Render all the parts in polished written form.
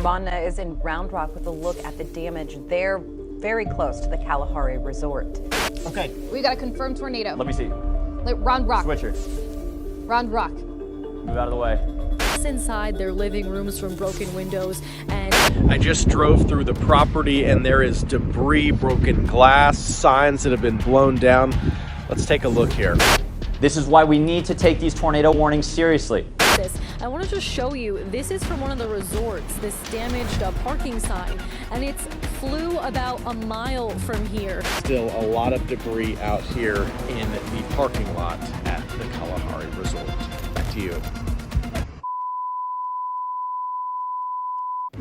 Armanda is in Round Rock with a look at the damage there, very close to the Kalahari Resort. Okay. We got a confirmed tornado. Let me see. Round Rock. Switcher. Round Rock. Move out of the way. Inside their living rooms from broken windows, and I just drove through the property and there is debris, broken glass, signs that have been blown down. Let's take a look here. This is why we need to take these tornado warnings seriously. I want to just show you, this is from one of the resorts, this damaged parking sign, and it's flew about a mile from here. Still a lot of debris out here in the parking lot at the Kalahari Resort. Back to you.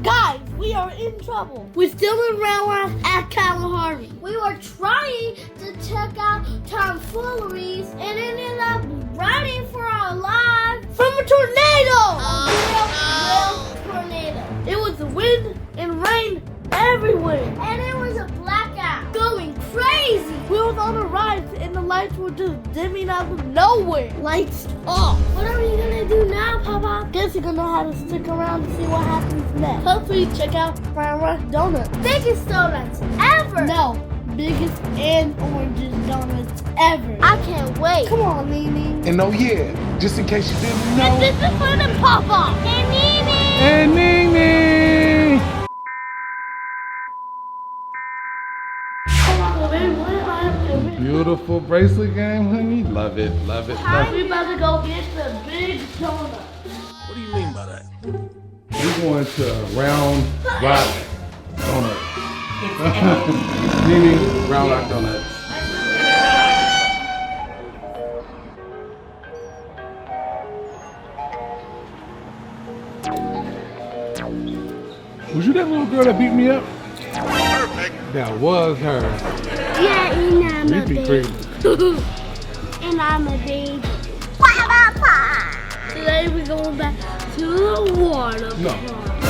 Guys, we are in trouble. We're still in Round Rock at Kalahari. We were trying to check out Tom Foolery's and ended up running for our lives from a tornado. Real tornado. It was wind and rain everywhere. And it was a blackout. Going crazy. We was on a ride and the lights were just dimming out of nowhere. Lights off. What are we gonna do now, Papa? Guess you're gonna have to stick around to see what happens next. Hopefully check out Round Rock Donuts. Biggest donuts ever. No, biggest and orangest donuts ever. I can't wait. Come on, Nene. And oh yeah, just in case you didn't know. And this is for the Papa. And Nene. And Nene. Beautiful bracelet game, honey. Love it, love it, love it. We about to go get the big donut. What do you mean by that? We're going to Round Rock Donuts. Nene, Round Rock Donuts. Was you that little girl that beat me up? Perfect. That was her. Yeah, and I'm a baby. And I'm a baby. Today we're going back to the water No. park.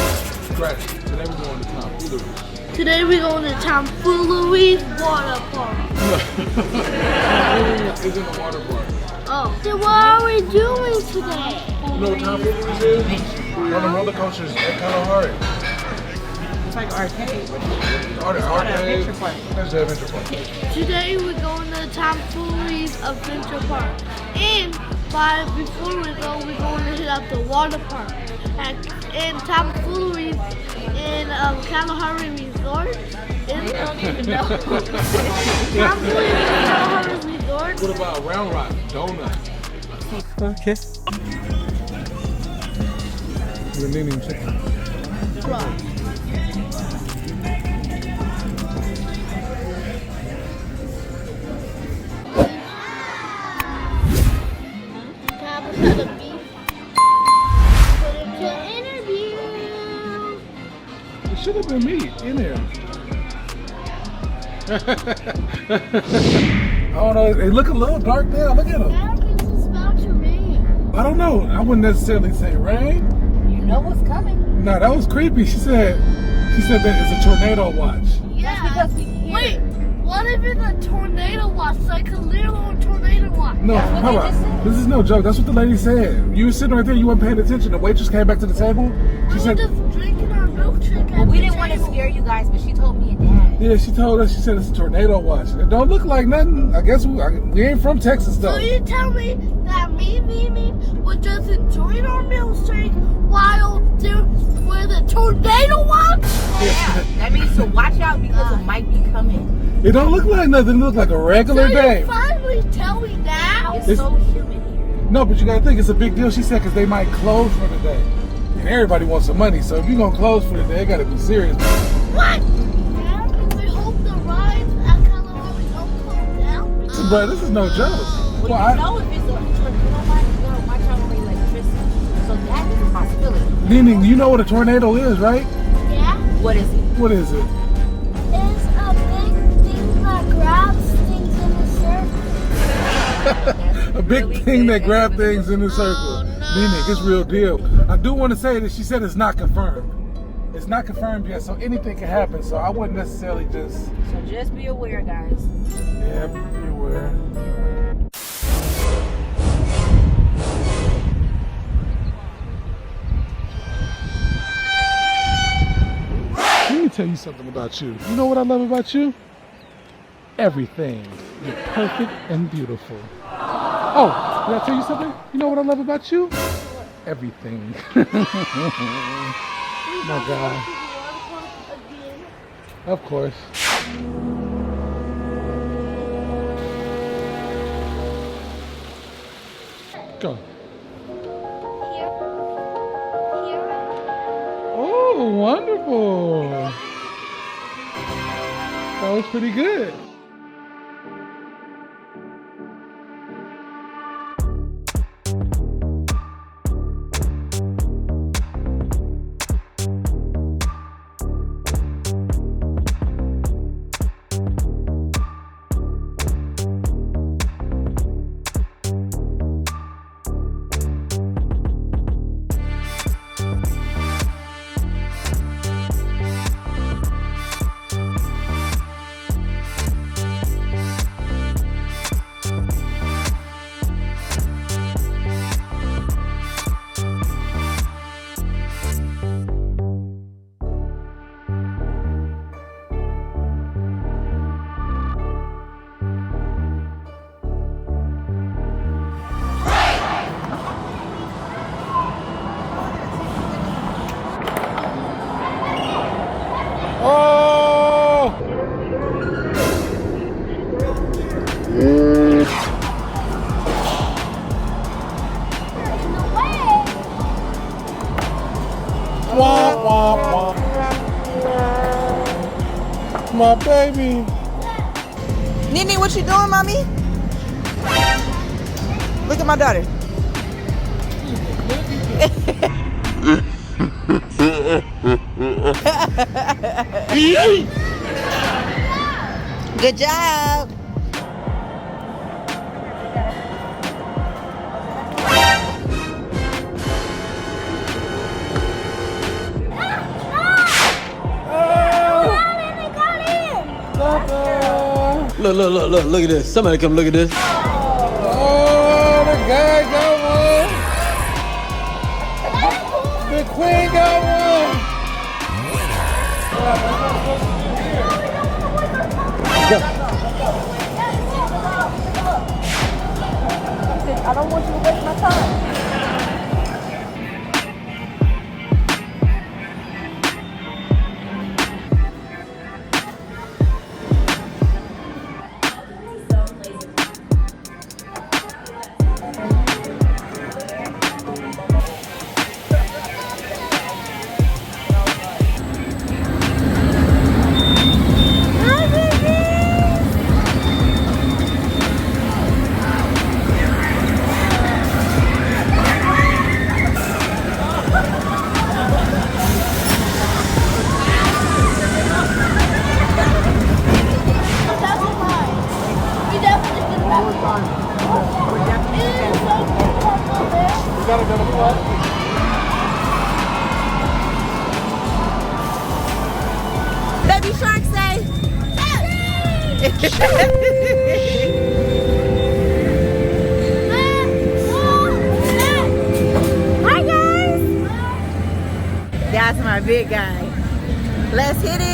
Scratch. Today we're going to Tom Foolery. Today we're going to Tom Foolery's water park. It's in the water park. Oh. So what are we doing today? You know what Tom Foolery is? One of the roller coasters at Kalahari. It's like arcade. Arcade. That's the adventure park. Today we're going to Tom Foolery's adventure park. And before we go, we're going to hit up the water park. And Tom Foolery's in Kalahari Resort. I don't even know. Tom Foolery's in Kalahari Resort. What about Round Rock Donuts? Okay. We're needing chicken. It should have been me in there. I don't know. They look a little dark now. Look at them. It's about to rain. I don't know. I wouldn't necessarily say rain. You know what's coming. No, that was creepy. She said that it's a tornado watch. Yeah. Because we hear Wait, what if it's a tornado watch? Like a little tornado watch? No, That's what how they about? just said. This is no joke. That's what the lady said. You were sitting right there. You weren't paying attention. The waitress came back to the table. We She were said, just drinking our milkshake Well, at we the didn't want to table. scare you guys, but she told me and Dad. yeah, she told us. She said it's a tornado watch. It don't look like nothing. I guess we ain't from Texas though. So you tell me that me was just enjoying our milkshake while there was a tornado watch? Yeah, that means to watch out because it might be coming. It don't look like nothing. It look like a regular So day. you finally tell me now? It's so humid here. No, but you gotta think it's a big deal. She said because they might close for the day, and everybody wants some money. So if you're gonna close for the day, it gotta be serious. What? We hope the rides at Kalahari don't calm down. Bro, this is no joke. Well, Well, you know if it's a tornado watch, you gotta watch out for electricity. So that is a possibility. Nene, you know what a tornado is, right? Yeah? What is it? What is it? It's a big thing that grabs things in a circle. A big thing that grabs things in a circle. Nene, it's real deal. I do want to say that she said it's not confirmed. It's not confirmed yet, so anything can happen. So I wouldn't necessarily just. So just be aware, guys. Yeah, be aware. tell you something about you. You know what I love about you? Everything. You're perfect and beautiful. Oh, did I tell you something? You know what I love about you? Everything. My God. Of course. Go. Oh, wonderful. That was pretty good. Womp, womp, womp. My baby. Nene, what you doing, mommy? Look at my daughter. Good job. Look at this. Somebody come look at this. Oh, the guy got one. The queen got one. I don't want you to waste my time. Baby shark say. Hi guys. That's my big guy. Let's hit it.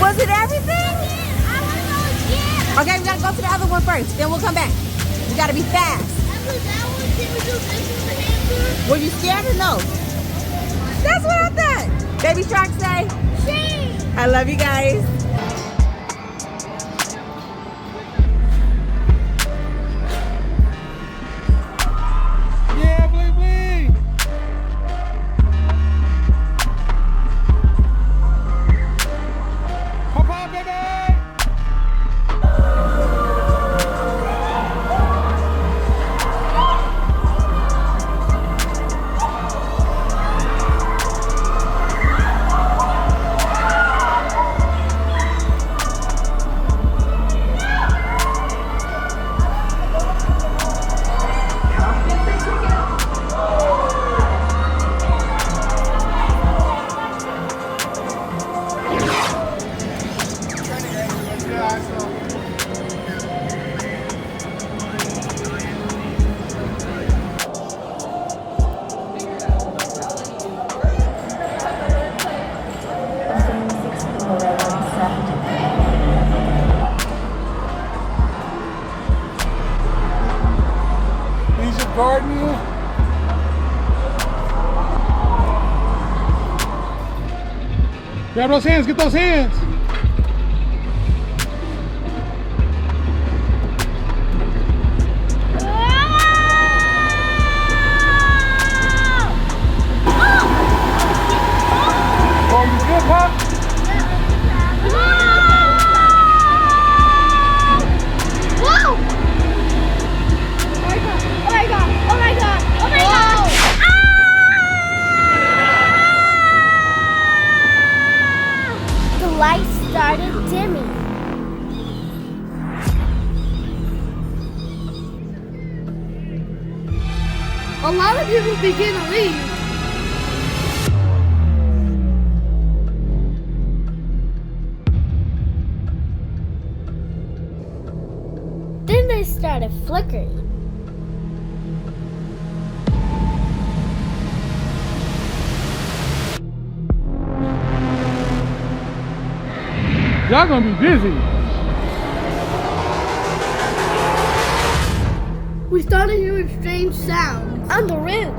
Was it everything? Okay, we gotta go to the other one first. Then we'll come back. We gotta be fast. Were you scared or no? That's what I thought. Baby shark say. I love you guys. Yeah, bling bling. Pop on, baby. Grab those hands, get those hands. Oh, you good, Pop? The lights started dimming. A lot of people begin to leave. Then they started flickering. Y'all gonna be busy. We started hearing strange sounds on the roof.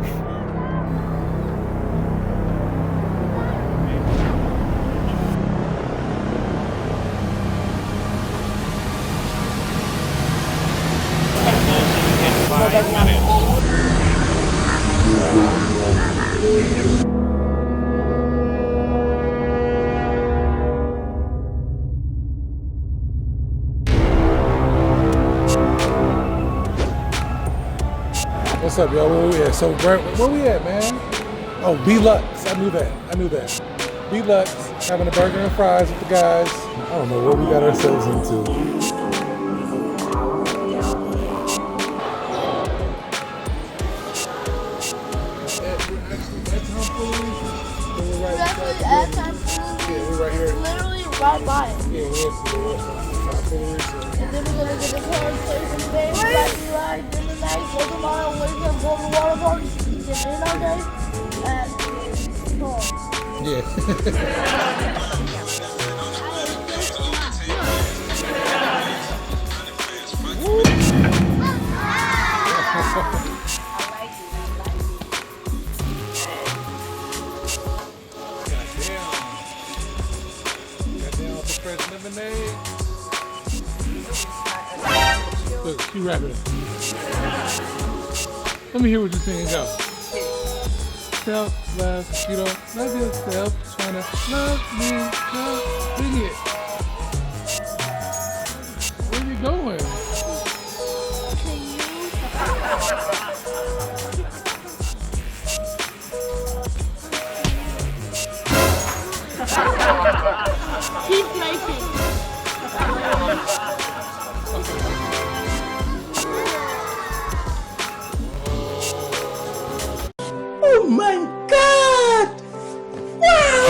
What's up, y'all? Where we at? So where we at, man? Oh, B-Lux. I knew that. B-Lux, having a burger and fries with the guys. I don't know what we got ourselves into. We're right here. Literally right by it. Yeah, we're at Tom Foolery. And then we're gonna get the car and play some games, ride in the night, take a mile, wake up, go to Waterpark, get in our day, and home. Yeah. Fresh lemonade. Look, she rapping it. Let me hear what you're saying. Go. Self-love, you don't love yourself. Trying to love me, just sing it. Where you going? Keep racing. Oh my God! Wow!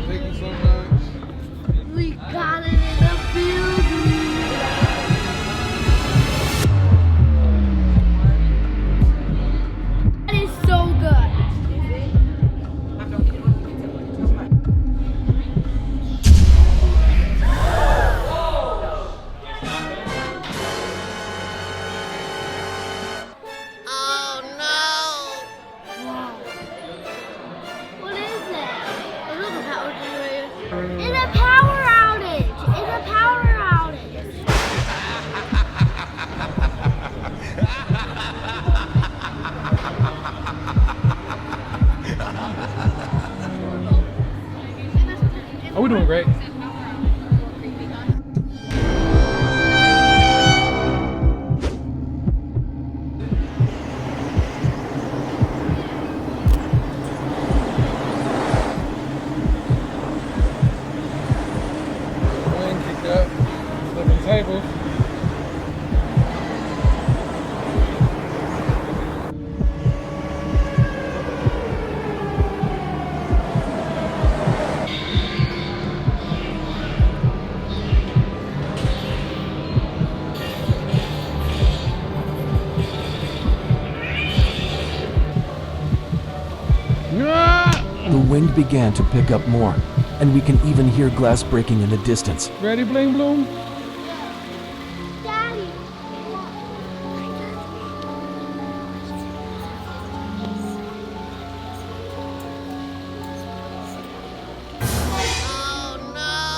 Thank you so much. We got it in the building. That is so good. What is it? It's a power generator. It's a power outage. It's a power outage. Are we doing great? Wing kicked up, flipping tables. The wind began to pick up more, and we can even hear glass breaking in the distance. Ready, Bling Bloom? Daddy.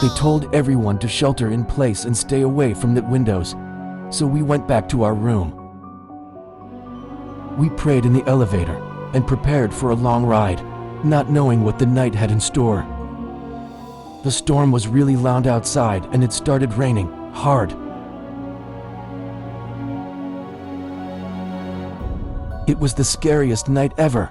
They told everyone to shelter in place and stay away from the windows, so we went back to our room. We prayed in the elevator and prepared for a long ride, not knowing what the night had in store. The storm was really loud outside and it started raining hard. It was the scariest night ever.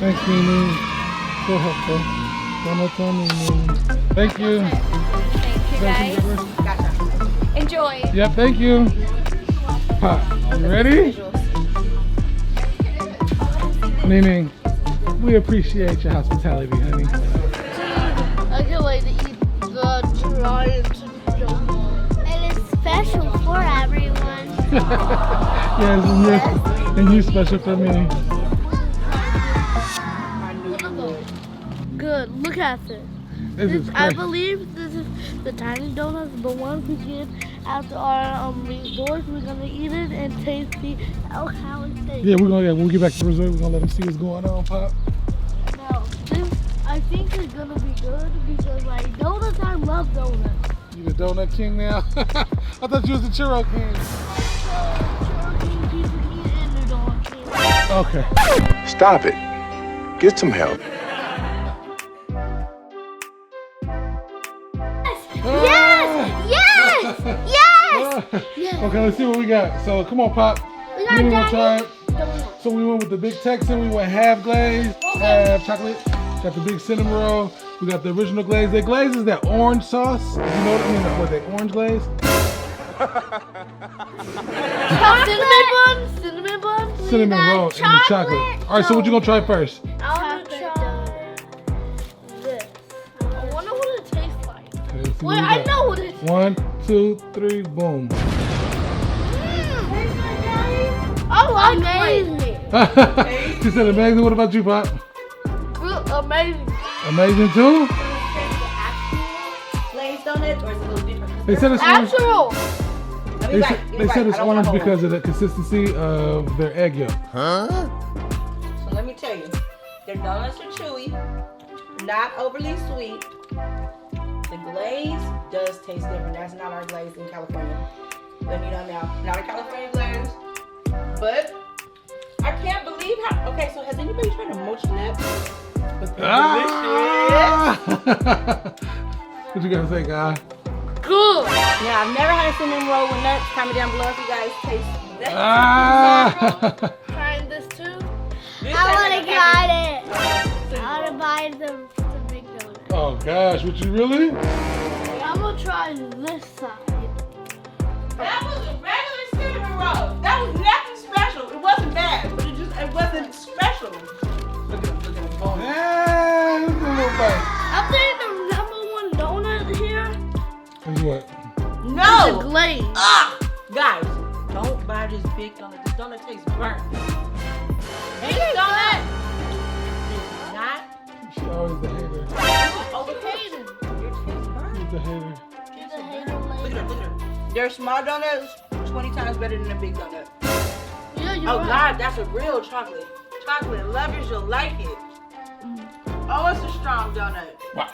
Thanks, Mimi. So helpful. One more time, Mimi. Thank you. Thank you, guys. Enjoy. Yep, thank you. Pop, you ready? Mimi, we appreciate your hospitality, honey. I can't wait to eat the giant donut. And it's special for everyone. Yes, and you're special for me. Good, look at this. I believe this is the tiny donuts, the ones we get after our resort. We're gonna eat it and taste the how it tastes. Yeah, when we get back to the resort, we're gonna let them see what's going on, Pop. No, this I think is gonna be good because like donuts, I love donuts. You the donut king now? I thought you was the churro king. Churro king, people eat and the donut king. Okay. Stop it. Get some help. Okay, let's see what we got. So come on, Pop. We got try it. So we went with the big Texan. We went half glaze, half chocolate. Got the big cinnamon roll. We got the original glaze. The glaze is that orange sauce. You know what I mean? What, that orange glaze? Cinnamon bun. Cinnamon roll and the chocolate. All right, so what you gonna try first? I want to try this. I wonder what it tastes like. Okay, Wait, I know what it is. 1, 2, 3, boom. Oh, amazing. She said amazing. What about you, Pop? Amazing. Amazing too? Glazed donut, or is it a little different? They said it's orange. Actual. They said it's orange because of the consistency of their egg yolk. Huh? So let me tell you, their donuts are chewy, not overly sweet. The glaze does taste different. That's not our glaze in California. Let me know now. Not a California glaze, but I can't believe how. Okay, so has anybody tried a mochi nut? What you gotta say, guy? Good. Yeah, I've never had a cinnamon roll with nuts. Comment down below if you guys taste that. Trying this too? I want to try it. I want to buy the big donut. Oh gosh, would you really? I'm gonna try this side. That was a regular cinnamon roll. That was nothing special. It wasn't bad, but it wasn't special. Look at him. Yeah, look at the little bite. I think the #1 donut here Is what? No. is the glaze. Guys, don't buy this big donut. This donut tastes burnt. This donut is not. She's always the hater. Overpaid. It tastes burnt. She's the hater. She's a hater lady. at them, look at them. Their small donuts 20 times better than the big donut. Yeah, you're Oh right. God, that's a real chocolate. Chocolate lovers, you'll like it. Oh, it's a strong donut. Wah.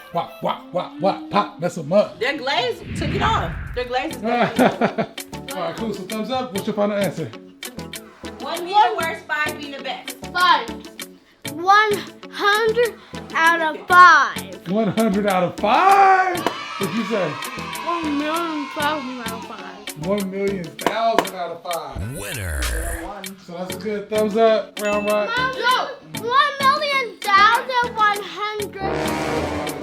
Pop, that's a mug. Their glaze took it off. Their glaze is All right, cool. So thumbs up. What's your final answer? 1 being the worst, 5 being the best. 5. 100 out of 5. 100 out of 5? What'd you say? 1,000,000 out of 5. 1,000,000 out of 5. Winner. So that's a good thumbs up. Round right. No, 1,000,100.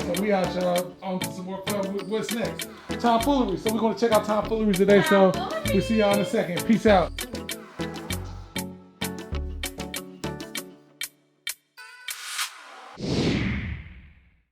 So we out, y'all. On to some more fun. What's next? Tom Foolery. So we're going to check out Tom Foolery today. So we'll see y'all in a second. Peace out.